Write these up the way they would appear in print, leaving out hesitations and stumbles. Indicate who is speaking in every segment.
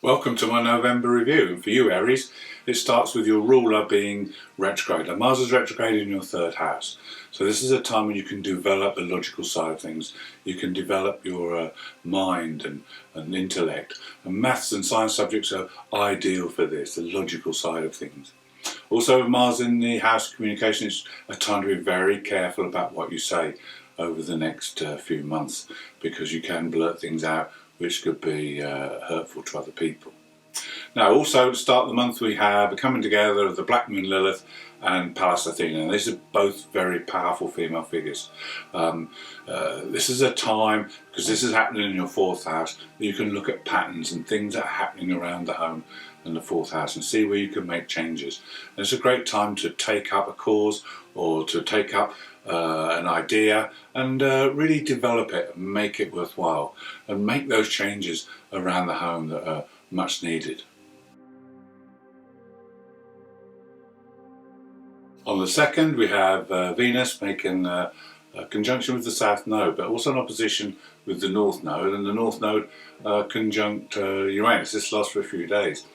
Speaker 1: Welcome to my November review, and for you Aries, it starts with your ruler being retrograde. Now Mars is retrograde in your third house, so this is a time when you can develop the logical side of things. You can develop your mind and intellect, and maths and science subjects are ideal for this, the logical side of things. Also, Mars in the house of communication is a time to be very careful about what you say over the next few months, because you can blurt things out which could be hurtful to other people. Now, also to start the month, we have a coming together of the Black Moon Lilith and Pallas Athena, and these are both very powerful female figures. This is a time, because this is happening in your fourth house, that you can look at patterns and things that are happening around the home and the fourth house and see where you can make changes. And it's a great time to take up a cause or to take up an idea and really develop it and make it worthwhile and make those changes around the home that are much needed. On the 2nd, we have Venus making a conjunction with the South Node, but also an opposition with the North Node, and the North Node conjunct Uranus. This lasts for a few days.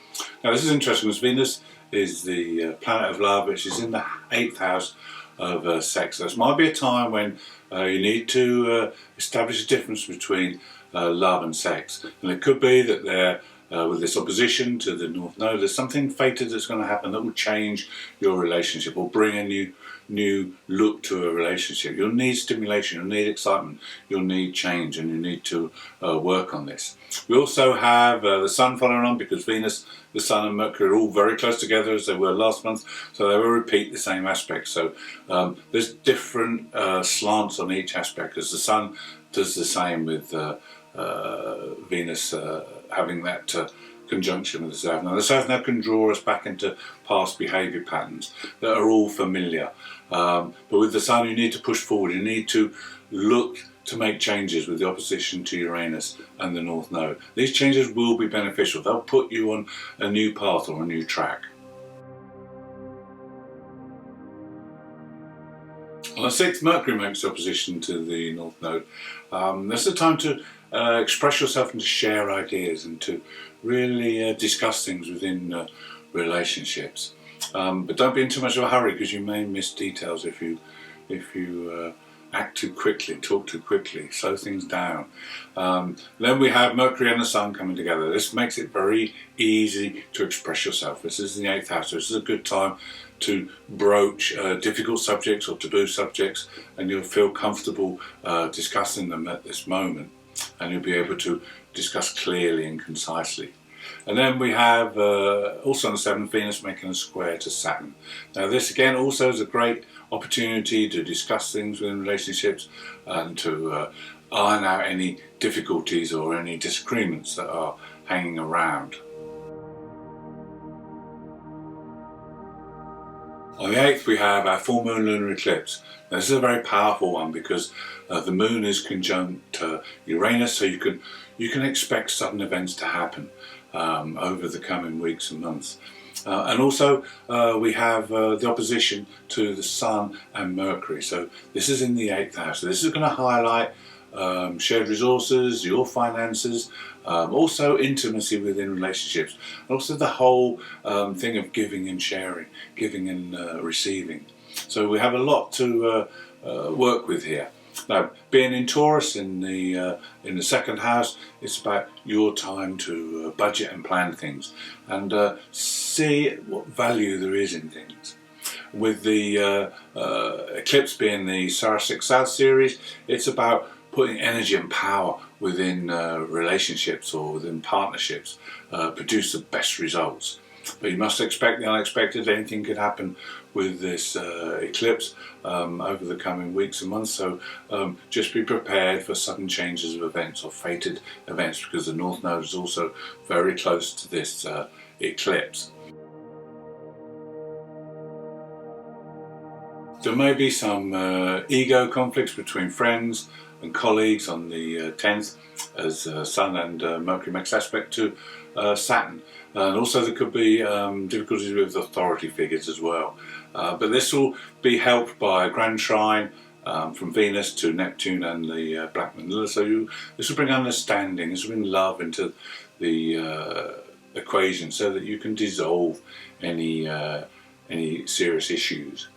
Speaker 1: Now this is interesting because Venus is the planet of love, which is in the 8th house of sex. So this might be a time when you need to establish a difference between love and sex, and it could be that they're with this opposition to the North Node, there's something fated that's going to happen that will change your relationship or bring a new look to a relationship. You'll need stimulation, you'll need excitement, you'll need change, and you need to work on this. We also have the Sun following on, because Venus, the Sun and Mercury are all very close together as they were last month, so they will repeat the same aspect. So there's different slants on each aspect, because the Sun does the same with Venus having that conjunction with the South. Now the South Node can draw us back into past behaviour patterns that are all familiar, but with the Sun you need to push forward, you need to look to make changes with the opposition to Uranus and the North Node. These changes will be beneficial, they'll put you on a new path or a new track. On the 6th, Mercury makes opposition to the North Node. This is a time to express yourself and to share ideas and to really discuss things within relationships. But don't be in too much of a hurry, because you may miss details if you act too quickly, talk too quickly, slow things down. Then we have Mercury and the Sun coming together. This makes it very easy to express yourself. This is in the 8th house, so this is a good time to broach difficult subjects or taboo subjects, and you'll feel comfortable discussing them at this moment, and you'll be able to discuss clearly and concisely. And then we have also on the 7th, Venus making a square to Saturn. Now this again also is a great opportunity to discuss things within relationships and to iron out any difficulties or any disagreements that are hanging around. On the 8th, we have our full moon lunar eclipse. Now, this is a very powerful one, because the moon is conjunct Uranus, so you can expect sudden events to happen over the coming weeks and months. And also we have the opposition to the Sun and Mercury. So this is in the 8th house. So this is going to highlight shared resources, your finances, also intimacy within relationships, and also the whole thing of giving and sharing, giving and receiving. So we have a lot to work with here. Now, being in Taurus in the 2nd house, it's about your time to budget and plan things and see what value there is in things. With the eclipse being the Sarasic South series, it's about putting energy and power within relationships or within partnerships, produce the best results. But you must expect the unexpected. Anything could happen with this eclipse over the coming weeks and months, so just be prepared for sudden changes of events or fated events, because the North Node is also very close to this eclipse. There may be some ego conflicts between friends and colleagues on the 10th, as Sun and Mercury makes aspect to Saturn, and also there could be difficulties with authority figures as well, but this will be helped by a grand trine from Venus to Neptune and the Black Moon Lilith. So this will bring understanding, this will bring love into the equation so that you can dissolve any serious issues.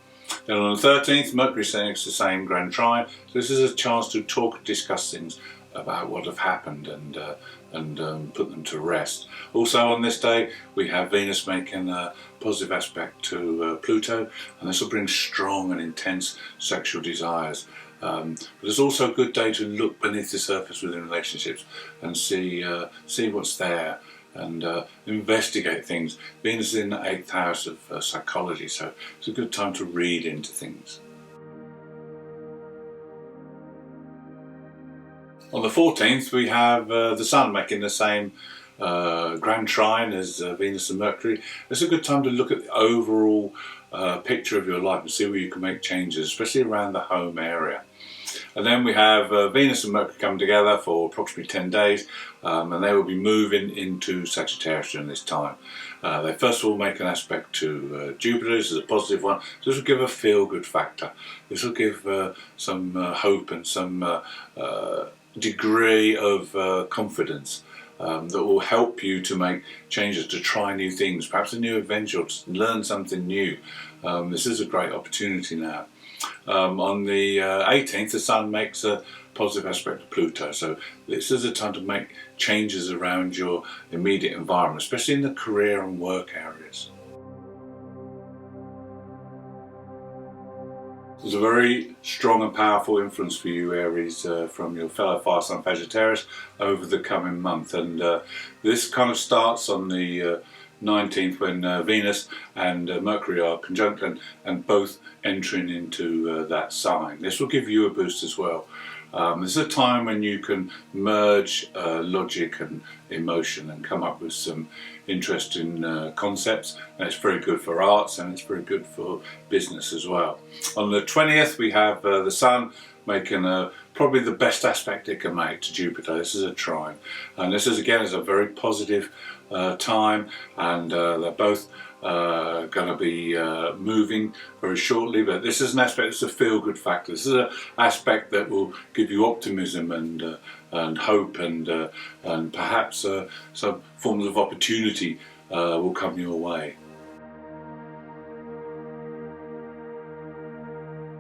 Speaker 1: Then on the 13th, Mercury is next to the same grand trine, so this is a chance to talk and discuss things about what have happened and put them to rest. Also on this day we have Venus making a positive aspect to Pluto, and this will bring strong and intense sexual desires. But it's also a good day to look beneath the surface within relationships and see what's there and investigate things. Venus is in the 8th house of psychology, so it's a good time to read into things. On the 14th we have the Sun making the same grand trine as Venus and Mercury. It's a good time to look at the overall picture of your life and see where you can make changes, especially around the home area. And then we have Venus and Mercury come together for approximately 10 days, and they will be moving into Sagittarius during this time. They first of all make an aspect to Jupiter. This is a positive one. This will give a feel-good factor. This will give some hope and some degree of confidence that will help you to make changes, to try new things, perhaps a new adventure, or to learn something new. This is a great opportunity now. On the 18th, the Sun makes a positive aspect to Pluto, so this is a time to make changes around your immediate environment, especially in the career and work areas. There's a very strong and powerful influence for you, Aries, from your fellow fire sign Sagittarius over the coming month, and this kind of starts on the 19th when Venus and Mercury are conjunct and both entering into that sign. This will give you a boost as well. This is a time when you can merge logic and emotion and come up with some interesting concepts, and it's very good for arts and it's very good for business as well. On the 20th we have the Sun making probably the best aspect it can make to Jupiter. This is a trine, and this is again a very positive time, and they're both going to be moving very shortly, but this is an aspect that's a feel-good factor. This is an aspect that will give you optimism and hope and perhaps some forms of opportunity will come your way.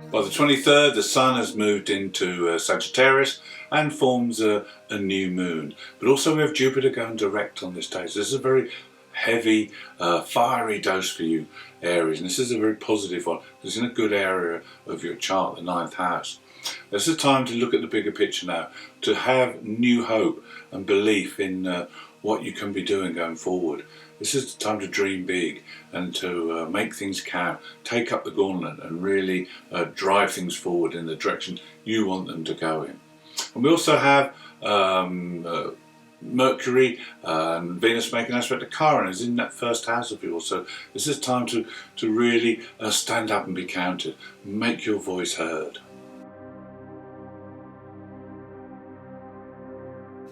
Speaker 1: By the 23rd, the Sun has moved into Sagittarius and forms a new moon. But also we have Jupiter going direct on this day. So this is a very heavy, fiery dose for you, Aries. And this is a very positive one. It's in a good area of your chart, the 9th house. This is a time to look at the bigger picture now, to have new hope and belief in what you can be doing going forward. This is the time to dream big and to make things count, take up the gauntlet and really drive things forward in the direction you want them to go in. And we also have Mercury and Venus making an aspect to Chiron is in that 1st house of yours. So this is time to really stand up and be counted, make your voice heard.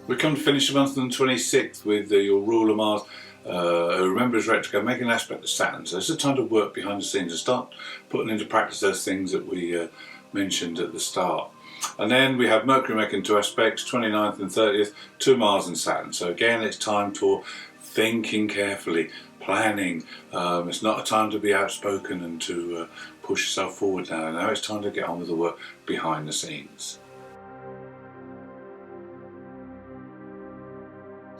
Speaker 1: We come to finish the month on the 26th with your ruler Mars, who remembers retrograde, making an aspect to Saturn. So it's a time to work behind the scenes and start putting into practice those things that we mentioned at the start. And then we have Mercury making 2 aspects, 29th and 30th, to Mars and Saturn. So again, it's time for thinking carefully, planning. It's not a time to be outspoken and to push yourself forward now. Now it's time to get on with the work behind the scenes.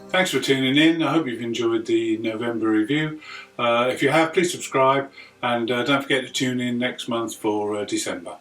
Speaker 1: Thanks for tuning in. I hope you've enjoyed the November review. If you have, please subscribe, and don't forget to tune in next month for December.